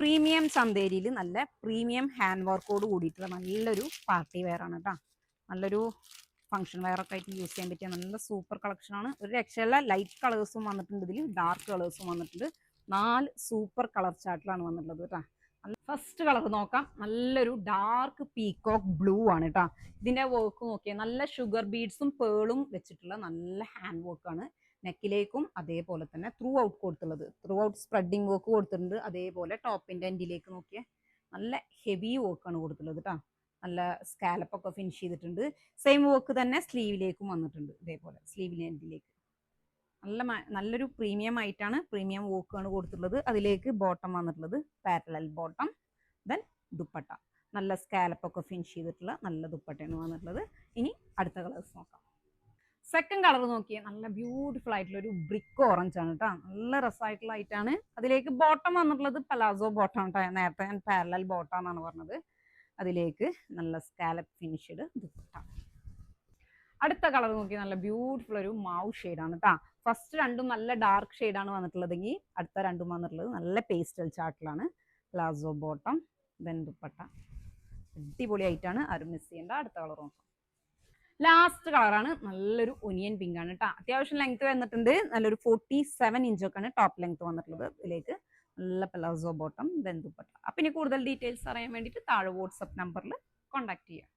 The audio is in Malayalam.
പ്രീമിയം ചന്തേരിയിൽ നല്ല പ്രീമിയം ഹാൻഡ് വർക്കോട് കൂടിയിട്ടുള്ള നല്ലൊരു പാർട്ടി വെയർ ആണ് കേട്ടോ. നല്ലൊരു ഫംഗ്ഷൻ വെയർ ഒക്കെ ആയിട്ട് യൂസ് ചെയ്യാൻ പറ്റിയ നല്ല സൂപ്പർ കളക്ഷൻ ആണ്. ഒരു രക്ഷയുള്ള ലൈറ്റ് കളേഴ്സും വന്നിട്ടുണ്ട്, ഇതിൽ ഡാർക്ക് കളേഴ്സും വന്നിട്ടുണ്ട്. 4 സൂപ്പർ കളർ ചാർട്ടിലാണ് വന്നിട്ടുള്ളത് കേട്ടോ. ഫസ്റ്റ് കളർ നോക്കാം. നല്ലൊരു ഡാർക്ക് പീകോക്ക് ബ്ലൂ ആണ് കേട്ടോ. ഇതിന്റെ വർക്ക് നോക്കിയാൽ നല്ല ഷുഗർ ബീഡ്സും പേളും വെച്ചിട്ടുള്ള നല്ല ഹാൻഡ് വർക്കാണ്. നെക്കിലേക്കും അതേപോലെ തന്നെ ത്രൂ ഔട്ട് കൊടുത്തുള്ളത്, ത്രൂ ഔട്ട് സ്പ്രെഡിങ് വർക്ക് കൊടുത്തിട്ടുണ്ട്. അതേപോലെ ടോപ്പിന്റെ എൻഡിലേക്ക് നോക്കിയാൽ നല്ല ഹെവി വർക്കാണ് കൊടുത്തുള്ളത് കേട്ടോ. നല്ല സ്കാലപ്പ് ഒക്കെ ഫിനിഷ് ചെയ്തിട്ടുണ്ട്. സെയിം വർക്ക് തന്നെ സ്ലീവിലേക്കും വന്നിട്ടുണ്ട്. ഇതേപോലെ സ്ലീവിലെ എൻഡിലേക്ക് നല്ലൊരു പ്രീമിയം ആയിട്ടാണ്, പ്രീമിയം വർക്കാണ് കൊടുത്തിട്ടുള്ളത്. അതിലേക്ക് ബോട്ടം വന്നിട്ടുള്ളത് പാരലൽ ബോട്ടം, ദെൻ ദുപ്പട്ട നല്ല സ്കാലപ്പ് ഒക്കെ ഫിനിഷ് ചെയ്തിട്ടുള്ള നല്ല ദുപ്പട്ടയാണ് വന്നിട്ടുള്ളത്. ഇനി അടുത്ത കളേഴ്സ് നോക്കാം. സെക്കൻഡ് കളർ നോക്കിയാൽ നല്ല ബ്യൂട്ടിഫുൾ ആയിട്ടുള്ള ഒരു ബ്രിക്ക് ഓറഞ്ച് ആണ് കേട്ടോ. നല്ല രസമായിട്ടുള്ള ആയിട്ടാണ്. അതിലേക്ക് ബോട്ടം വന്നിട്ടുള്ളത് പലാസോ ബോട്ടം കേട്ടോ. നേരത്തെ ഞാൻ പാരലൽ ബോട്ടം എന്നാണ് പറഞ്ഞത്. അതിലേക്ക് നല്ല സ്കാലപ്പ് ഫിനിഷ്ഡ് ദുപ്പട്ട. അടുത്ത കളർ നോക്കി നല്ല ബ്യൂട്ടിഫുൾ ഒരു മാവ് ഷെയ്ഡാണ് കേട്ടോ. ഫസ്റ്റ് രണ്ടും നല്ല ഡാർക്ക് ഷെയ്ഡാണ് വന്നിട്ടുള്ളതെങ്കിൽ അടുത്ത രണ്ടും വന്നിട്ടുള്ളത് നല്ല പേസ്റ്റൽ ചാർട്ടിലാണ്. Palazzo bottom, then dupatta. അടിപൊളിയായിട്ടാണ്, ആരും മിസ് ചെയ്യേണ്ട. അടുത്ത കളർ നോക്കാം. ലാസ്റ്റ് കളറാണ് നല്ലൊരു ഒനിയൻ പിങ്ക് ആണ് കേട്ടോ. അത്യാവശ്യം ലെങ്ത് വന്നിട്ടുണ്ട്. നല്ലൊരു 47 ഇഞ്ചൊക്കെയാണ് ടോപ്പ് ലെങ്ത് വന്നിട്ടുള്ളത്. ഇതിലേക്ക് നല്ല പ്ലാസോ ബോട്ടം, ദെൻ ദുപ്പട്ട. അപ്പം ഇനി കൂടുതൽ ഡീറ്റെയിൽസ് അറിയാൻ വേണ്ടിയിട്ട് താഴെ വാട്സപ്പ് നമ്പറിൽ കോൺടാക്ട് ചെയ്യുക.